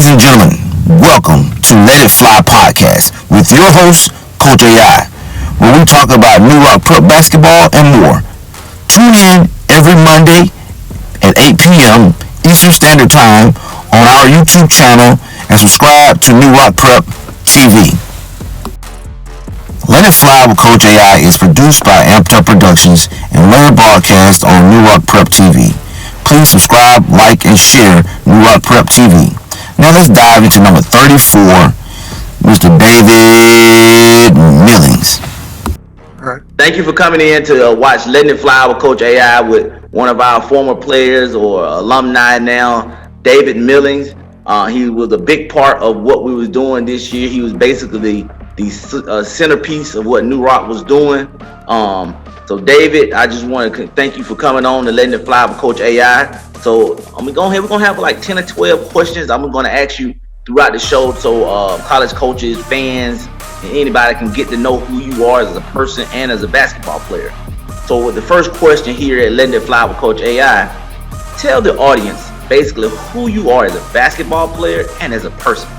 Ladies and gentlemen, welcome to Let It Fly podcast with your host, Coach AI, where we talk about New Rock Prep basketball and more. Tune in every Monday at 8 p.m. Eastern Standard Time on our YouTube channel and subscribe to New Rock Prep TV. Let It Fly with Coach AI is produced by Amped Up Productions and later broadcast on New Rock Prep TV. Please subscribe, like, and share New Rock Prep TV. Now let's dive into number 34, Mr. David Millings. Thank you for coming in to watch Letting It Fly with Coach AI with one of our former players or alumni now, David Millings. He was a big part of what we was doing this year. He was basically the centerpiece of what New Rock was doing. So David, I just want to thank you for coming on to Letting It Fly with Coach AI. So we're going to have like 10 or 12 questions I'm going to ask you throughout the show, so college coaches, fans, and anybody can get to know who you are as a person and as a basketball player. So with the first question here at Letting It Fly with Coach AI, tell the audience basically who you are as a basketball player and as a person.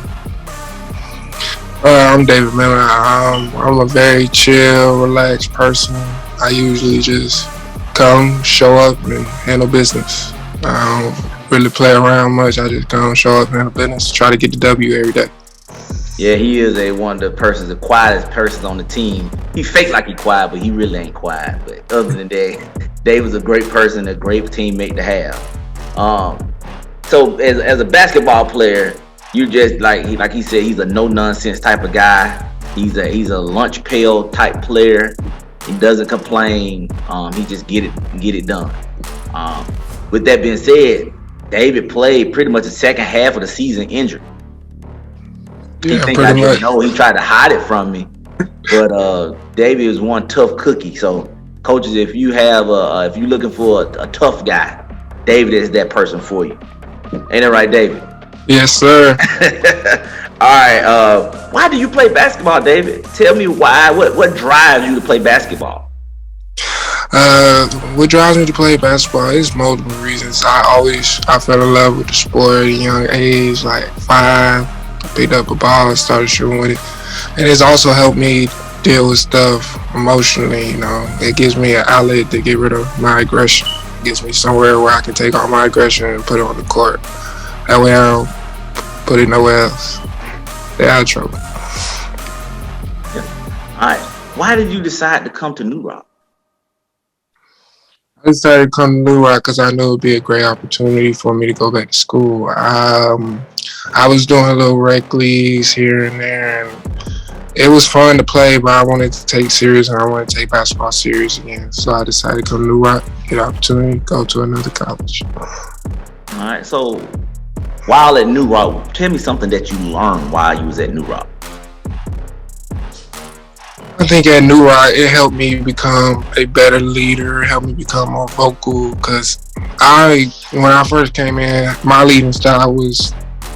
I'm David Miller. I'm a very chill, relaxed person. I usually just come, show up, and handle business. I don't really play around much. I just come, show up, handle business, try to get the W every day. Yeah, he is one of the quietest persons on the team. He fake like he quiet, but he really ain't quiet. But other than that, Dave was a great person, a great teammate to have. So as a basketball player, you just like he said, he's a no nonsense type of guy. He's a lunch pail type player. He doesn't complain. He just get it done. With that being said, David played pretty much the second half of the season injured. Yeah, he tried to hide it from me, but David was one tough cookie. So coaches, if you're looking for a tough guy, David is that person for you. Ain't it right, David? Yes, sir. All right. Why do you play basketball, David? Tell me why. What drives you to play basketball? What drives me to play basketball is multiple reasons. I fell in love with the sport at a young age, like 5. Picked up a ball and started shooting with it. And it's also helped me deal with stuff emotionally, It gives me an outlet to get rid of my aggression. It gives me somewhere where I can take all my aggression and put it on the court. That way I don't put it nowhere else. Stay out of trouble. Yeah. All right. Why did you decide to come to New Rock? I decided to come to New Rock because I knew it would be a great opportunity for me to go back to school. I was doing little rec leagues here and there, and it was fun to play, but I wanted to take serious, and I wanted to take basketball serious again. So I decided to come to New Rock, get an opportunity, go to another college. All right. So while at New Rock, tell me something that you learned while you was at New Rock. I think at New Rock, it helped me become a better leader. It helped me become more vocal because when I first came in, my leading style was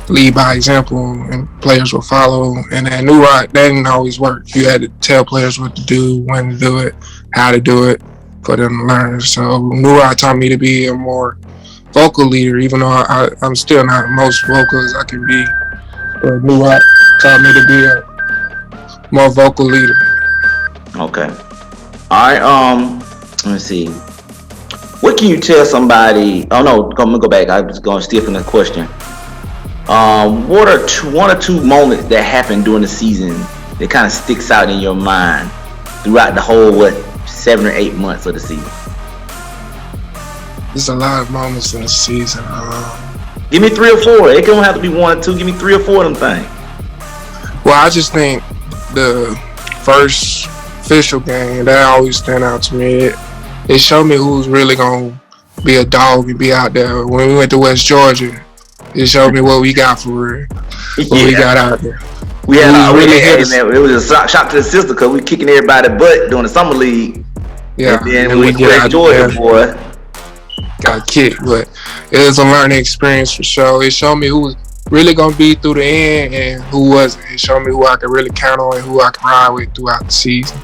lead by example and players will follow. And at New Rock, that didn't always work. You had to tell players what to do, when to do it, how to do it for them to learn. So New Rock taught me to be a more vocal leader, even though I'm still not the most vocal as I can be. But New Rock taught me to be a more vocal leader. Okay. All right. Let's see. What can you tell somebody? Oh no, I'm gonna go back. I was gonna steal from the question. What are one or two moments that happened during the season that kind of sticks out in your mind throughout the whole 7 or 8 months of the season? There's a lot of moments in the season. Give me 3 or 4. It don't have to be 1 or 2. Give me 3 or 4 of them things. Well, I just think the first official game, that always stand out to me. It showed me who's really going to be a dog and be out there. When we went to West Georgia, it showed me what we got for real, what we got out there. We had it was a shock to the system because we kicking everybody butt during the summer league. Yeah, and then when we went to Georgia, boy, got kicked. But it was a learning experience for sure. It showed me who was really gonna be through the end and who wasn't. It showed me who I could really count on and who I can ride with throughout the season.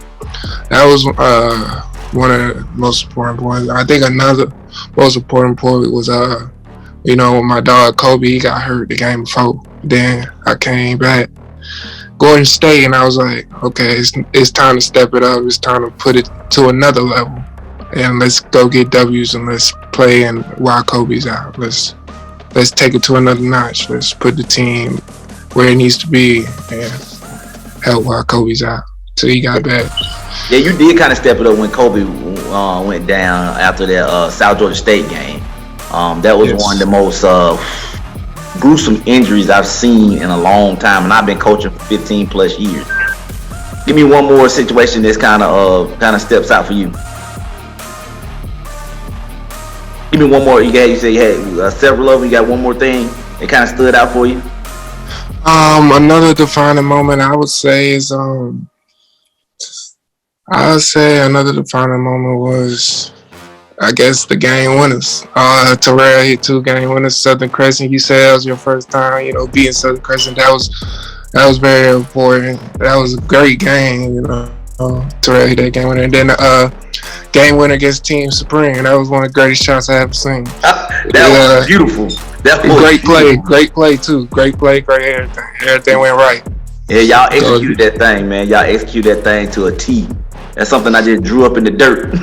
That was one of the most important points. I think another most important point was You know, my dog Kobe, he got hurt the game before. Then I came back, Gordon State, and I was like, okay, it's time to step it up. It's time to put it to another level, and let's go get W's and let's play. And while Kobe's out, let's take it to another notch. Let's put the team where it needs to be and help while Kobe's out till he got back. Yeah, you did kind of step it up when Kobe went down after that South Georgia State game. That was one of the most gruesome injuries I've seen in a long time, and I've been coaching for 15 plus years. Give me one more situation that's kind of steps out for you. Give me one more. You say you had several of them. You got one more thing that kind of stood out for you. Another defining moment I would say is another defining moment was, I guess, the game winners. Terrell hit 2 game winners. Southern Crescent, you said that was your first time, beating Southern Crescent. That was very important. That was a great game, Terrell hit that game winner. And then game winner against Team Supreme. That was one of the greatest shots I ever seen. That was beautiful. That was great play too. Great play, great everything. Everything went right. Yeah, y'all executed that thing, man. Y'all executed that thing to a T. That's something I just drew up in the dirt.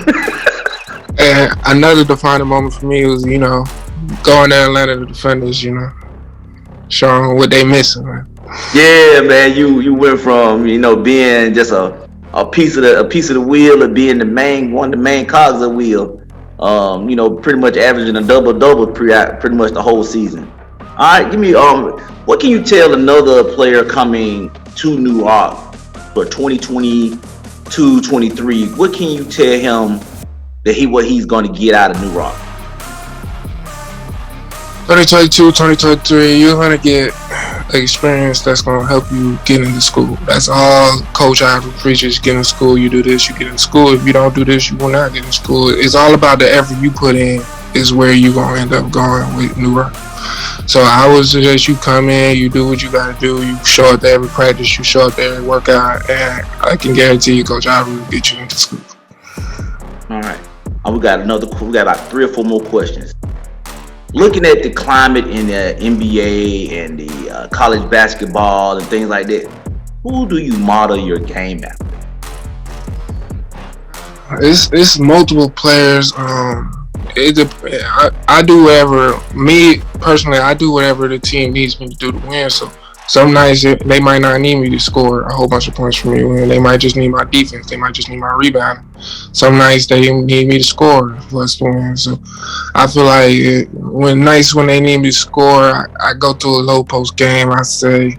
And another defining moment for me was, going to Atlanta, the defenders, showing what they missing, man. Yeah, man, you went from being just a piece of the wheel to being one of the main cogs of the wheel. Pretty much averaging a double pretty much the whole season. All right, give me what can you tell another player coming to New Rock for 2022-23? What can you tell him that what he's going to get out of New Rock? 2022, 2023, you're going to get experience that's going to help you get into school. That's all Coach Ivory preaches. Get in school, you do this, you get in school. If you don't do this, you will not get in school. It's all about the effort you put in is where you're going to end up going with New Rock. So I would suggest you come in, you do what you got to do, you show up to every practice, you show up to every workout, and I can guarantee you Coach Ivory will get you into school. All right. We got about 3 or 4 more questions. Looking at the climate in the NBA and the college basketball and things like that, who do you model your game after? It's multiple players. I do whatever. Me personally, I do whatever the team needs me to do to win. So some nights they might not need me to score a whole bunch of points for me to win. They might just need my defense. They might just need my rebound. Some nights they need me to score for us to win. So I feel like when they need me to score, I go to a low post game. I say,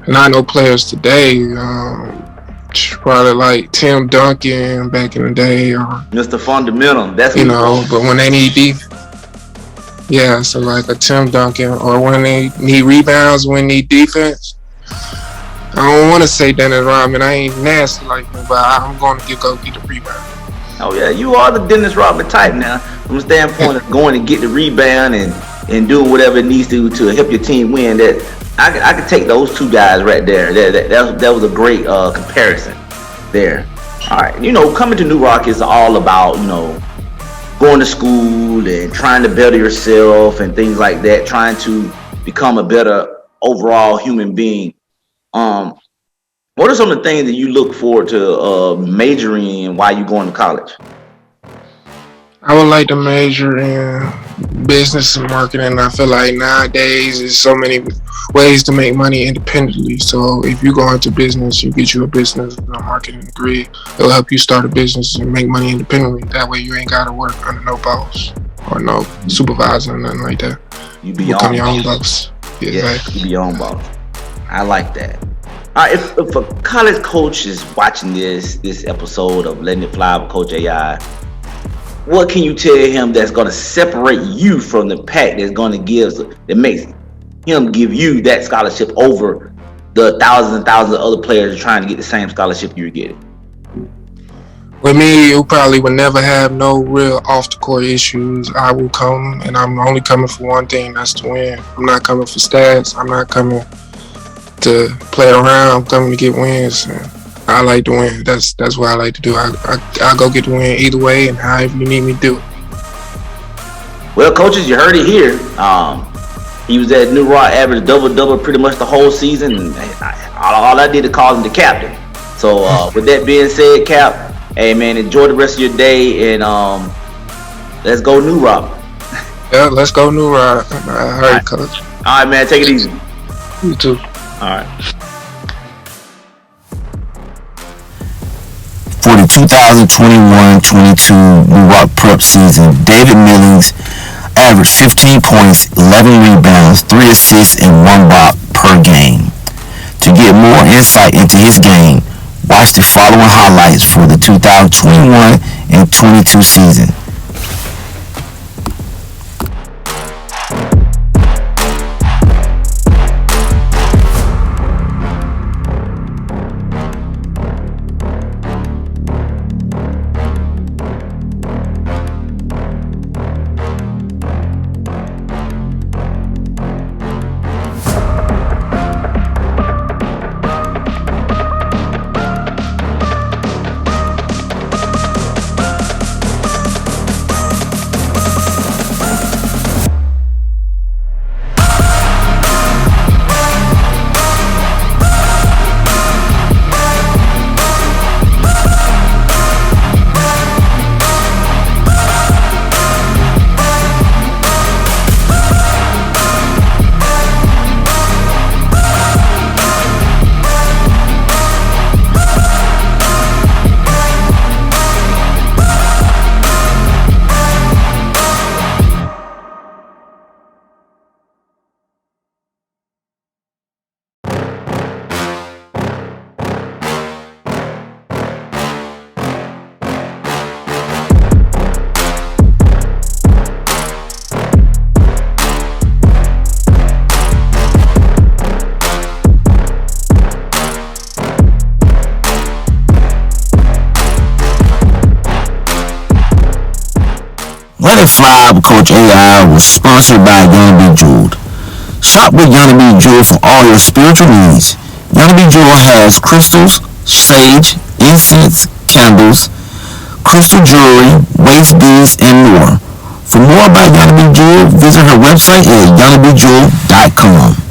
and I know players today, probably like Tim Duncan back in the day, or Mr. Fundamental. That's but when they need defense. Yeah, so like a Tim Duncan, or when they need rebounds, when they need defense. I don't want to say Dennis Rodman. I ain't nasty like him, but I'm going to go get the rebound. Oh yeah, you are the Dennis Rodman type now. From the standpoint of going to get the rebound and doing whatever it needs to help your team win. That I could take those 2 guys right there. That was a great comparison there. All right, coming to New Rock is all about going to school and trying to better yourself and things like that, trying to become a better overall human being. What are some of the things that you look forward to majoring in while you're going to college? I would like to major in business and marketing. I feel like nowadays there's so many ways to make money independently. So if you go into business, you get you a business and a marketing degree. It'll help you start a business and make money independently. That way you ain't got to work under no boss or no supervisor or nothing like that. You become your own boss. Yeah, exactly. You be your own boss. I like that. All right, if a college coach is watching this episode of Letting It Fly with Coach AI, what can you tell him that's going to separate you from the pack that makes him give you that scholarship over the thousands and thousands of other players trying to get the same scholarship you're getting? With me, you probably would never have no real off-the-court issues. I will come, and I'm only coming for one thing, that's to win. I'm not coming for stats. I'm not coming to play around. I'm coming to get wins. And I like to win. That's what I like to do. I go get the win either way and however you need me to do it. Well, coaches, you heard it here. He was at New Rock, average double pretty much the whole season. And all I did is call him the captain. So with that being said, Cap, hey man, enjoy the rest of your day, and let's go New Rock. Yeah, let's go New Rock. All right, coach. All right, man, take it easy. You too. All right. For the 2021-22 New Rock Prep season, David Millings averaged 15 points, 11 rebounds, 3 assists, and 1 block per game. To get more insight into his game, watch the following highlights for the 2021 and 22 season. Let It Fly with Coach AI was sponsored by Yana B. Jeweled. Shop with Yana B. Jeweled for all your spiritual needs. Yana B. Jeweled has crystals, sage, incense, candles, crystal jewelry, waist beads, and more. For more about Yana B. Jeweled, visit her website at yanabjeweled.com.